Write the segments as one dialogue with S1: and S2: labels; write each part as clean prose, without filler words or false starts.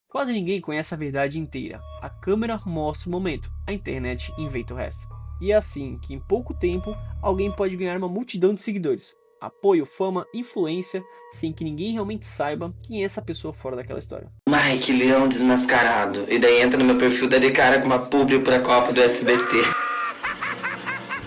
S1: Quase ninguém conhece a verdade inteira. A câmera mostra o momento, a internet inventa o resto. E é assim que em pouco tempo alguém pode ganhar uma multidão de seguidores, apoio, fama, influência, sem que ninguém realmente saiba quem é essa pessoa fora daquela história.
S2: Mike Leão desmascarado. E daí entra no meu perfil, dá de cara com uma publi pra Copa do SBT.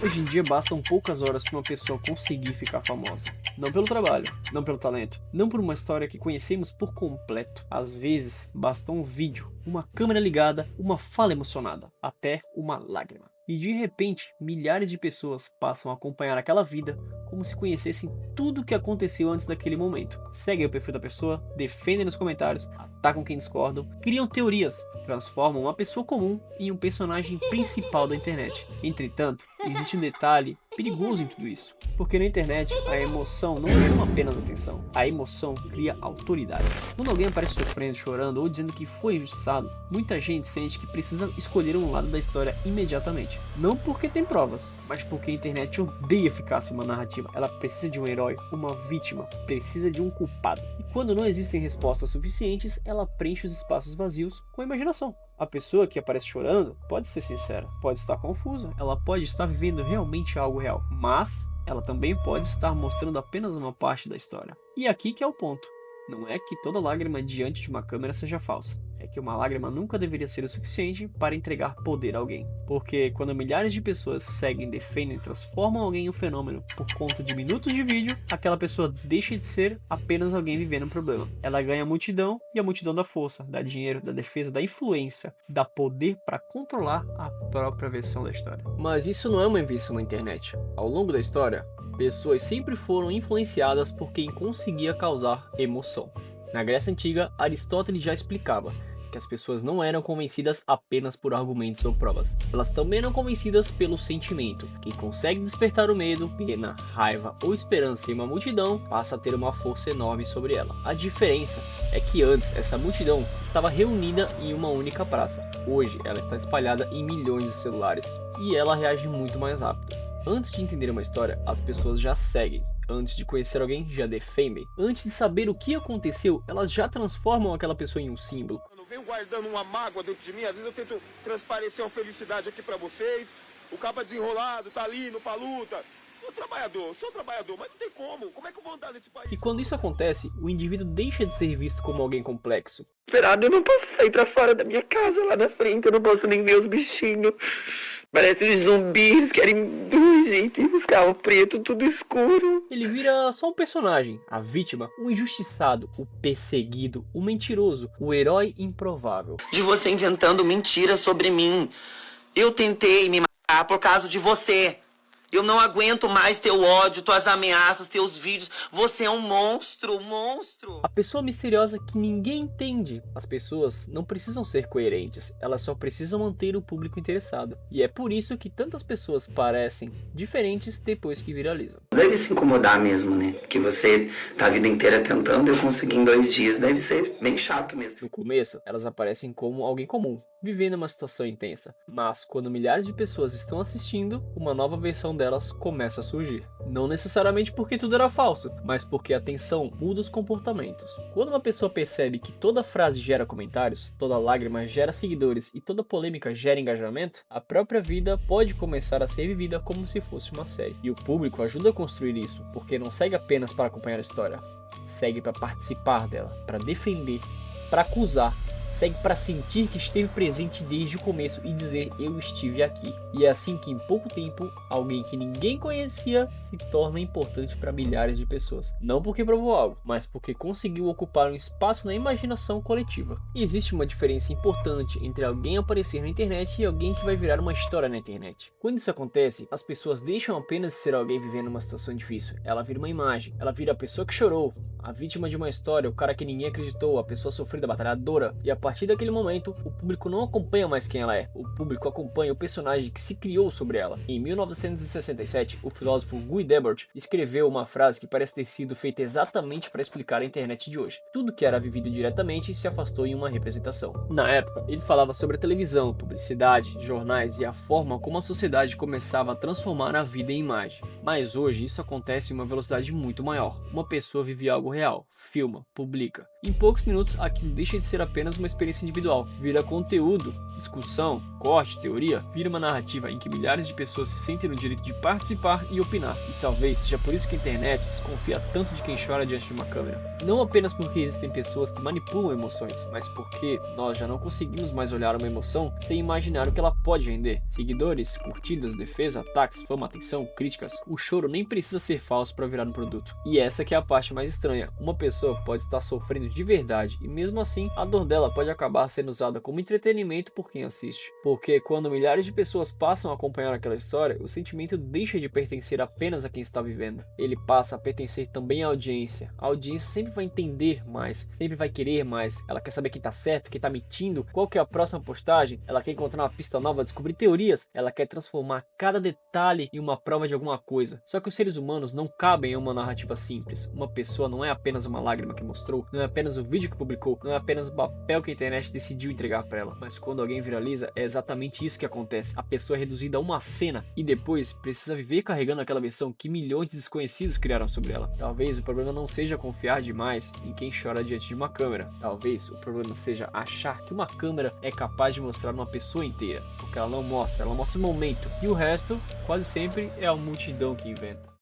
S1: Hoje em dia bastam poucas horas para uma pessoa conseguir ficar famosa. Não pelo trabalho, não pelo talento, não por uma história que conhecemos por completo. Às vezes, basta um vídeo, uma câmera ligada, uma fala emocionada, até uma lágrima. E de repente, milhares de pessoas passam a acompanhar aquela vida como se conhecessem tudo o que aconteceu antes daquele momento. Seguem o perfil da pessoa, defendem nos comentários, atacam quem discordam, criam teorias, transformam uma pessoa comum em um personagem principal da internet. Entretanto, existe um detalhe perigoso em tudo isso, porque na internet a emoção não chama apenas atenção, a emoção cria autoridade. Quando alguém aparece sofrendo, chorando ou dizendo que foi injustiçado, muita gente sente que precisa escolher um lado da história imediatamente. Não porque tem provas, mas porque a internet odeia ficar sem uma narrativa. Ela precisa de um herói, uma vítima, precisa de um culpado. E quando não existem respostas suficientes, ela preenche os espaços vazios com a imaginação. A pessoa que aparece chorando pode ser sincera, pode estar confusa, ela pode estar vivendo realmente algo real, mas ela também pode estar mostrando apenas uma parte da história. E aqui que é o ponto. Não é que toda lágrima diante de uma câmera seja falsa. É que uma lágrima nunca deveria ser o suficiente para entregar poder a alguém. Porque quando milhares de pessoas seguem, defendem e transformam alguém em um fenômeno por conta de minutos de vídeo, aquela pessoa deixa de ser apenas alguém vivendo um problema. Ela ganha a multidão, e a multidão dá força, dá dinheiro, dá defesa, dá influência, dá poder para controlar a própria versão da história. Mas isso não é uma invenção na internet. Ao longo da história, pessoas sempre foram influenciadas por quem conseguia causar emoção. Na Grécia Antiga, Aristóteles já explicava que as pessoas não eram convencidas apenas por argumentos ou provas. Elas também eram convencidas pelo sentimento. Quem consegue despertar o medo, pena, raiva ou esperança em uma multidão, passa a ter uma força enorme sobre ela. A diferença é que antes essa multidão estava reunida em uma única praça. Hoje ela está espalhada em milhões de celulares e ela reage muito mais rápido. Antes de entender uma história, as pessoas já seguem. Antes de conhecer alguém, já defendem. Antes de saber o que aconteceu, elas já transformam aquela pessoa em um símbolo.
S3: Eu venho guardando uma mágoa dentro de mim, às vezes eu tento transparecer uma felicidade aqui pra vocês. O cabo desenrolado, tá ali, no pra luta. Sou um trabalhador, mas não tem como. Como é que eu vou andar nesse país?
S1: E quando isso acontece, o indivíduo deixa de ser visto como alguém complexo.
S2: Esperado, eu não posso sair pra fora da minha casa lá na frente, eu não posso nem ver os bichinhos. Parece os zumbis, querem gente ir buscar o preto, tudo escuro.
S1: Ele vira só um personagem, a vítima, o injustiçado, o perseguido, o mentiroso, o herói improvável.
S2: De você inventando mentiras sobre mim. Eu tentei me matar por causa de você. Eu não aguento mais teu ódio, tuas ameaças, teus vídeos. Você é um monstro, um monstro.
S1: A pessoa misteriosa que ninguém entende. As pessoas não precisam ser coerentes, elas só precisam manter o público interessado. E é por isso que tantas pessoas parecem diferentes depois que viralizam.
S2: Deve se incomodar mesmo, né? Porque você tá a vida inteira tentando, eu consegui em 2 dias. Deve ser bem chato mesmo.
S1: No começo, elas aparecem como alguém comum, vivendo uma situação intensa. Mas quando milhares de pessoas estão assistindo, uma nova versão delas começa a surgir. Não necessariamente porque tudo era falso, mas porque a atenção muda os comportamentos. Quando uma pessoa percebe que toda frase gera comentários, toda lágrima gera seguidores e toda polêmica gera engajamento, a própria vida pode começar a ser vivida como se fosse uma série. E o público ajuda a construir isso, porque não segue apenas para acompanhar a história, segue para participar dela, para defender, para acusar, segue para sentir que esteve presente desde o começo e dizer eu estive aqui. E é assim que em pouco tempo, alguém que ninguém conhecia se torna importante para milhares de pessoas. Não porque provou algo, mas porque conseguiu ocupar um espaço na imaginação coletiva. E existe uma diferença importante entre alguém aparecer na internet e alguém que vai virar uma história na internet. Quando isso acontece, as pessoas deixam apenas de ser alguém vivendo uma situação difícil. Ela vira uma imagem, ela vira a pessoa que chorou, a vítima de uma história, o cara que ninguém acreditou, a pessoa sofrida, a batalhadora. E a partir daquele momento, o público não acompanha mais quem ela é. O público acompanha o personagem que se criou sobre ela. Em 1967, o filósofo Guy Debord escreveu uma frase que parece ter sido feita exatamente para explicar a internet de hoje. Tudo que era vivido diretamente se afastou em uma representação. Na época, ele falava sobre a televisão, publicidade, jornais e a forma como a sociedade começava a transformar a vida em imagem. Mas hoje isso acontece em uma velocidade muito maior. Uma pessoa vive algo real, filma, publica. Em poucos minutos, aquilo deixa de ser apenas uma experiência individual, vira conteúdo, discussão, corte, teoria, vira uma narrativa em que milhares de pessoas se sentem no direito de participar e opinar. E talvez seja por isso que a internet desconfia tanto de quem chora diante de uma câmera. Não apenas porque existem pessoas que manipulam emoções, mas porque nós já não conseguimos mais olhar uma emoção sem imaginar o que ela pode render. Seguidores, curtidas, defesa, ataques, fama, atenção, críticas. O choro nem precisa ser falso para virar um produto. E essa que é a parte mais estranha. Uma pessoa pode estar sofrendo de verdade e mesmo assim a dor dela pode acabar sendo usada como entretenimento por quem assiste. Porque quando milhares de pessoas passam a acompanhar aquela história, o sentimento deixa de pertencer apenas a quem está vivendo. Ele passa a pertencer também à audiência. A audiência sempre vai entender mais, sempre vai querer mais. Ela quer saber quem tá certo, quem tá mentindo, qual que é a próxima postagem. Ela quer encontrar uma pista nova, descobrir teorias. Ela quer transformar cada detalhe em uma prova de alguma coisa. Só que os seres humanos não cabem em uma narrativa simples. Uma pessoa não é apenas uma lágrima que mostrou, não é apenas o vídeo que publicou, não é apenas o papel que a internet decidiu entregar para ela. Mas quando alguém viraliza, é exatamente isso que acontece. A pessoa é reduzida a uma cena e depois precisa viver carregando aquela versão que milhões de desconhecidos criaram sobre ela. Talvez o problema não seja confiar demais em quem chora diante de uma câmera. Talvez o problema seja achar que uma câmera é capaz de mostrar uma pessoa inteira. Porque ela não mostra, ela mostra o momento. E o resto, quase sempre, é a multidão que inventa.